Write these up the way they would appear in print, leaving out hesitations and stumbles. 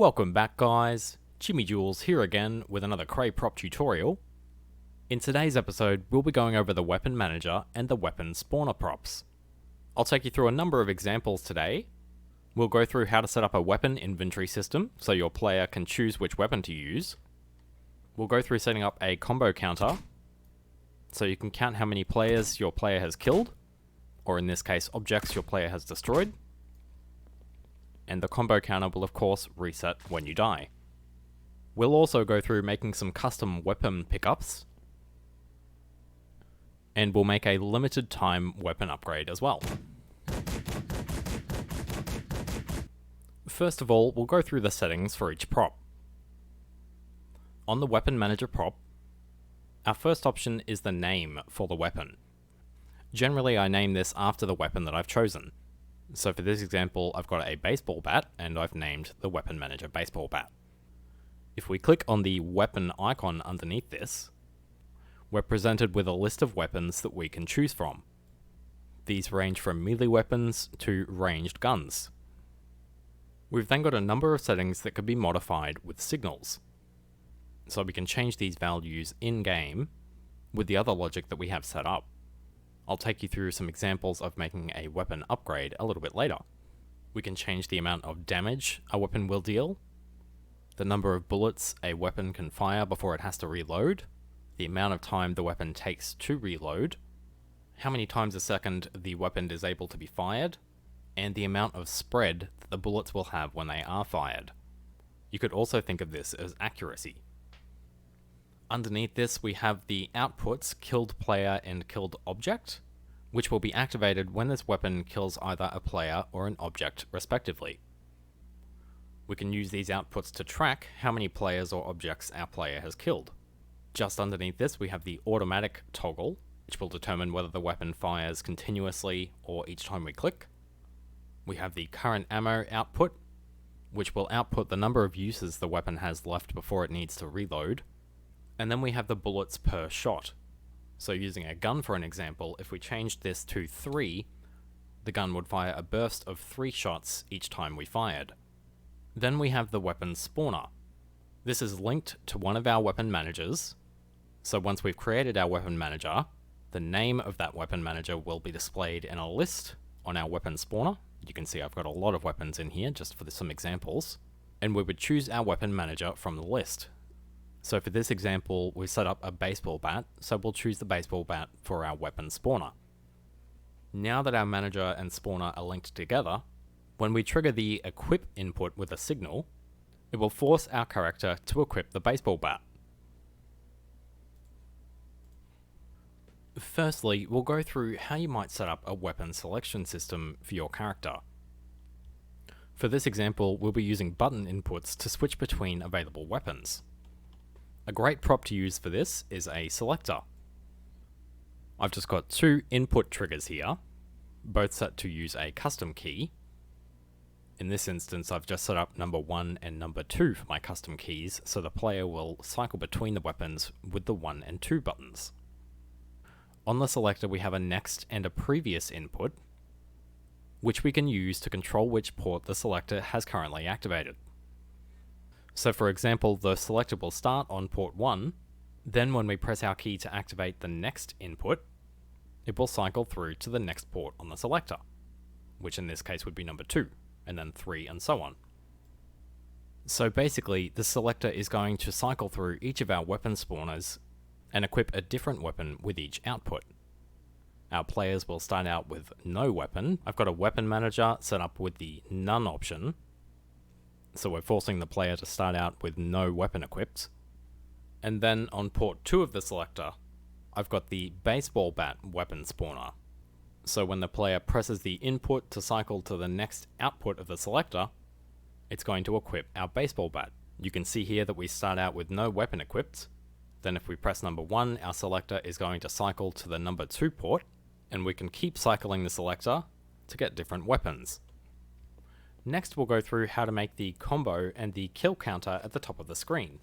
Welcome back guys, Jimmy Jules here again with another CREY prop tutorial. In today's episode we'll be going over the weapon manager and the weapon spawner props. I'll take you through a number of examples today. We'll go through how to set up a weapon inventory system so your player can choose which weapon to use. We'll go through setting up a combo counter so you can count how many players your player has killed, or in this case objects your player has destroyed. And the combo counter will of course reset when you die. We'll also go through making some custom weapon pickups, and we'll make a limited time weapon upgrade as well. First of all, we'll go through the settings for each prop. On the weapon manager prop, our first option is the name for the weapon. Generally I name this after the weapon that I've chosen. So for this example, I've got a baseball bat, and I've named the weapon manager baseball bat. If we click on the weapon icon underneath this, we're presented with a list of weapons that we can choose from. These range from melee weapons to ranged guns. We've then got a number of settings that can be modified with signals. So we can change these values in-game with the other logic that we have set up. I'll take you through some examples of making a weapon upgrade a little bit later. We can change the amount of damage a weapon will deal, the number of bullets a weapon can fire before it has to reload, the amount of time the weapon takes to reload, how many times a second the weapon is able to be fired, and the amount of spread that the bullets will have when they are fired. You could also think of this as accuracy. Underneath this we have the outputs killed player and killed object, which will be activated when this weapon kills either a player or an object respectively. We can use these outputs to track how many players or objects our player has killed. Just underneath this we have the automatic toggle, which will determine whether the weapon fires continuously or each time we click. We have the current ammo output, which will output the number of uses the weapon has left before it needs to reload. And then we have the bullets per shot. So using a gun for an example, if we changed this to 3, the gun would fire a burst of 3 shots each time we fired. Then we have the weapon spawner. This is linked to one of our weapon managers, so once we've created our weapon manager, the name of that weapon manager will be displayed in a list on our weapon spawner. You can see I've got a lot of weapons in here just for some examples, and we would choose our weapon manager from the list. So for this example, we set up a baseball bat, so we'll choose the baseball bat for our weapon spawner. Now that our manager and spawner are linked together, when we trigger the equip input with a signal, it will force our character to equip the baseball bat. Firstly, we'll go through how you might set up a weapon selection system for your character. For this example, we'll be using button inputs to switch between available weapons. A great prop to use for this is a selector. I've just got 2 input triggers here, both set to use a custom key. In this instance, I've just set up number 1 and number 2 for my custom keys, so the player will cycle between the weapons with the 1 and 2 buttons. On the selector we have a next and a previous input, which we can use to control which port the selector has currently activated. So for example, the selector will start on port 1, then when we press our key to activate the next input, it will cycle through to the next port on the selector, which in this case would be number 2, and then 3 and so on. So basically, the selector is going to cycle through each of our weapon spawners and equip a different weapon with each output. Our players will start out with no weapon. I've got a weapon manager set up with the none option, so we're forcing the player to start out with no weapon equipped. And then on port 2 of the selector, I've got the baseball bat weapon spawner. So when the player presses the input to cycle to the next output of the selector, it's going to equip our baseball bat. You can see here that we start out with no weapon equipped. Then if we press number 1, our selector is going to cycle to the number 2 port, and we can keep cycling the selector to get different weapons. Next we'll go through how to make the combo and the kill counter at the top of the screen.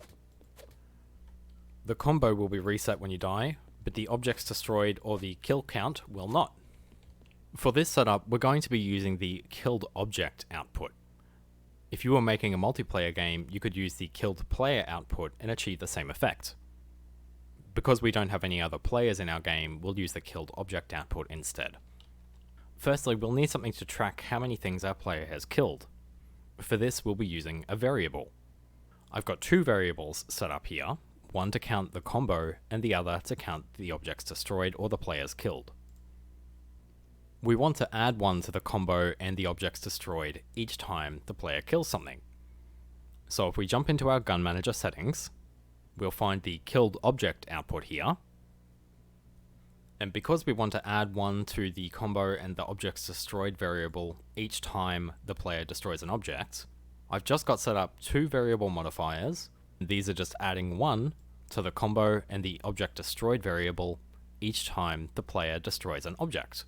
The combo will be reset when you die, but the objects destroyed or the kill count will not. For this setup, we're going to be using the killed object output. If you were making a multiplayer game, you could use the killed player output and achieve the same effect. Because we don't have any other players in our game, we'll use the killed object output instead. Firstly, we'll need something to track how many things our player has killed. For this, we'll be using a variable. I've got two variables set up here, one to count the combo and the other to count the objects destroyed or the players killed. We want to add one to the combo and the objects destroyed each time the player kills something. So if we jump into our gun manager settings, we'll find the killed object output here. And because we want to add one to the combo and the objects destroyed variable each time the player destroys an object, I've just got set up two variable modifiers. These are just adding one to the combo and the object destroyed variable each time the player destroys an object.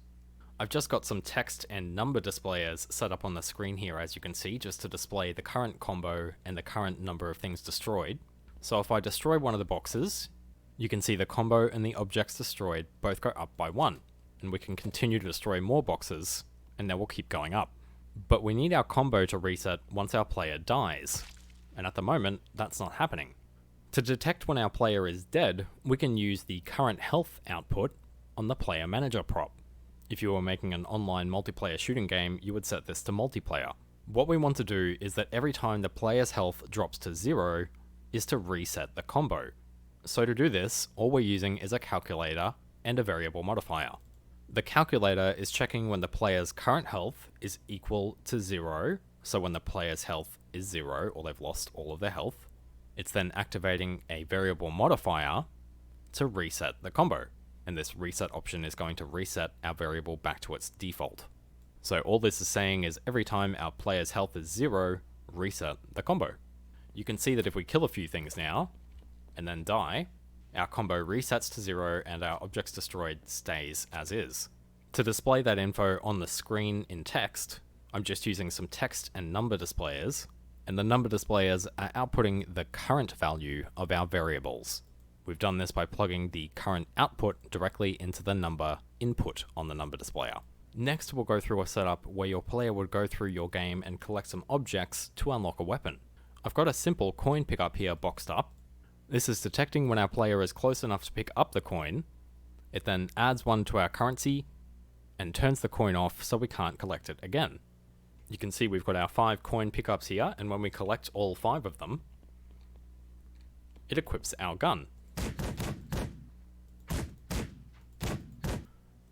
I've just got some text and number displayers set up on the screen here, as you can see, just to display the current combo and the current number of things destroyed. So if I destroy one of the boxes, you can see the combo and the objects destroyed both go up by 1, and we can continue to destroy more boxes, and they will keep going up. But we need our combo to reset once our player dies, and at the moment, that's not happening. To detect when our player is dead, we can use the current health output on the player manager prop. If you were making an online multiplayer shooting game, you would set this to multiplayer. What we want to do is that every time the player's health drops to 0, is to reset the combo. So to do this, all we're using is a calculator and a variable modifier. The calculator is checking when the player's current health is equal to 0, so when the player's health is 0, or they've lost all of their health. It's then activating a variable modifier to reset the combo. And this reset option is going to reset our variable back to its default. So all this is saying is every time our player's health is 0, reset the combo. You can see that if we kill a few things now, and then die, our combo resets to 0 and our objects destroyed stays as is. To display that info on the screen in text, I'm just using some text and number displayers, and the number displayers are outputting the current value of our variables. We've done this by plugging the current output directly into the number input on the number displayer. Next, we'll go through a setup where your player would go through your game and collect some objects to unlock a weapon. I've got a simple coin pickup here boxed up. This is detecting when our player is close enough to pick up the coin. It then adds one to our currency and turns the coin off so we can't collect it again. You can see we've got our 5 coin pickups here, and when we collect all 5 of them, it equips our gun.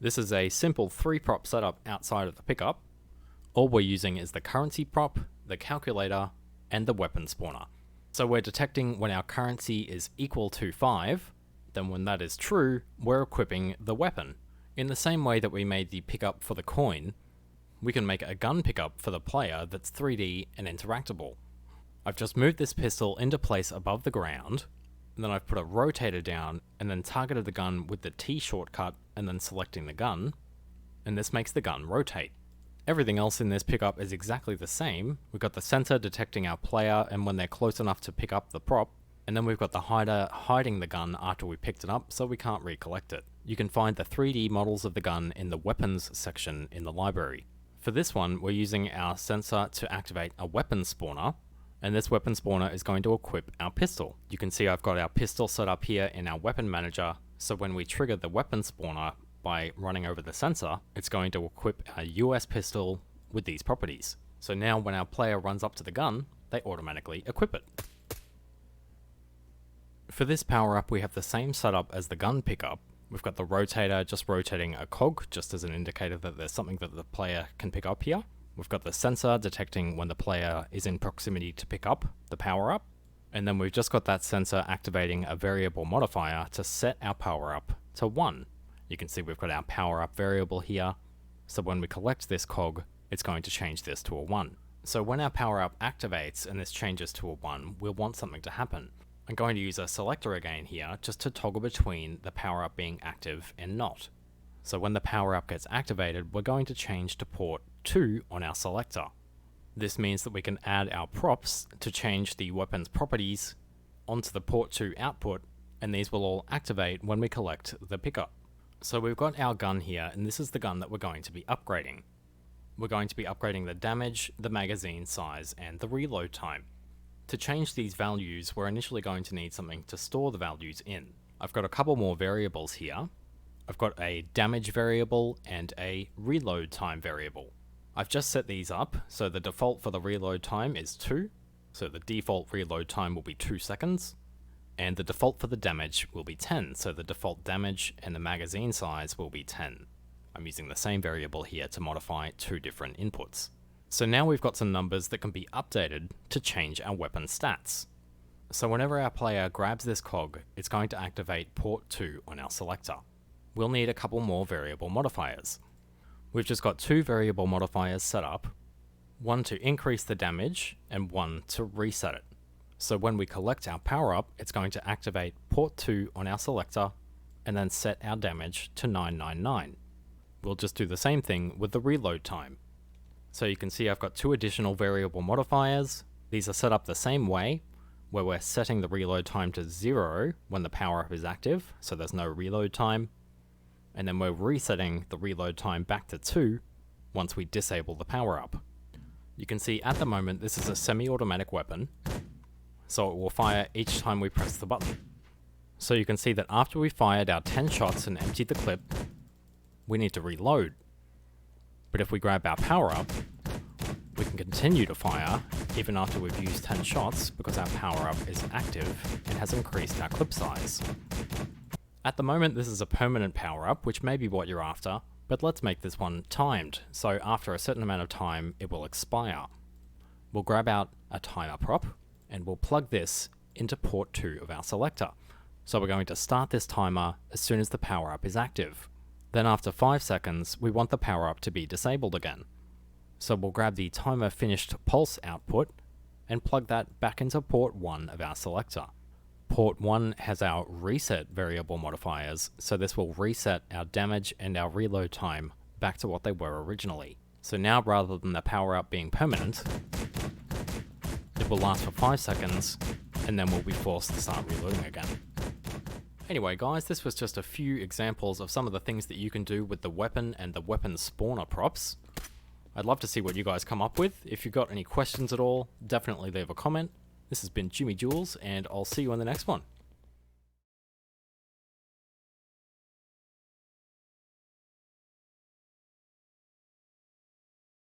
This is a simple 3-prop setup outside of the pickup. All we're using is the currency prop, the calculator, and the weapon spawner. So we're detecting when our currency is equal to 5, then when that is true, we're equipping the weapon. In the same way that we made the pickup for the coin, we can make a gun pickup for the player that's 3D and interactable. I've just moved this pistol into place above the ground, and then I've put a rotator down and then targeted the gun with the T shortcut and then selecting the gun, and this makes the gun rotate. Everything else in this pickup is exactly the same. We've got the sensor detecting our player and when they're close enough to pick up the prop, and then we've got the hider hiding the gun after we picked it up so we can't recollect it. You can find the 3D models of the gun in the weapons section in the library. For this one, we're using our sensor to activate a weapon spawner, and this weapon spawner is going to equip our pistol. You can see I've got our pistol set up here in our weapon manager, so when we trigger the weapon spawner by running over the sensor, it's going to equip a US pistol with these properties. So now when our player runs up to the gun, they automatically equip it. For this power up, we have the same setup as the gun pickup. We've got the rotator just rotating a cog, just as an indicator that there's something that the player can pick up here. We've got the sensor detecting when the player is in proximity to pick up the power up. And then we've just got that sensor activating a variable modifier to set our power up to 1. You can see we've got our power up variable here. So when we collect this cog, it's going to change this to a 1. So when our power up activates and this changes to a 1, we'll want something to happen. I'm going to use a selector again here just to toggle between the power up being active and not. So when the power up gets activated, we're going to change to port 2 on our selector. This means that we can add our props to change the weapon's properties onto the port 2 output, and these will all activate when we collect the pickup. So we've got our gun here, and this is the gun that we're going to be upgrading. we're going to be upgrading the damage, the magazine size, and the reload time. To change these values, we're initially going to need something to store the values in. I've got a couple more variables here. I've got a damage variable and a reload time variable. I've just set these up, so the default for the reload time is 2, so the default reload time will be 2 seconds, and the default for the damage will be 10, so the default damage and the magazine size will be 10. I'm using the same variable here to modify 2 different inputs. So now we've got some numbers that can be updated to change our weapon stats. So whenever our player grabs this cog, it's going to activate port 2 on our selector. We'll need a couple more variable modifiers. We've just got 2 variable modifiers set up, one to increase the damage and one to reset it. So when we collect our power up, it's going to activate port 2 on our selector and then set our damage to 999. We'll just do the same thing with the reload time. So you can see I've got 2 additional variable modifiers. These are set up the same way, where we're setting the reload time to 0 when the power up is active, so there's no reload time. And then we're resetting the reload time back to 2 once we disable the power up. You can see at the moment this is a semi-automatic weapon, so it will fire each time we press the button. So you can see that after we fired our 10 shots and emptied the clip, we need to reload. But if we grab our power up, we can continue to fire even after we've used 10 shots because our power up is active and has increased our clip size. At the moment this is a permanent power up, which may be what you're after, but let's make this one timed, so after a certain amount of time it will expire. We'll grab out a timer prop and we'll plug this into port 2 of our selector. So we're going to start this timer as soon as the power up is active. Then after 5 seconds, we want the power up to be disabled again. So we'll grab the timer finished pulse output and plug that back into port 1 of our selector. Port 1 has our reset variable modifiers, so this will reset our damage and our reload time back to what they were originally. So now rather than the power up being permanent, it will last for 5 seconds and then we'll be forced to start reloading again. Anyway guys, this was just a few examples of some of the things that you can do with the weapon and the weapon spawner props. I'd love to see what you guys come up with. If you've got any questions at all, definitely leave a comment. This has been Jimmy Jules, and I'll see you in the next one.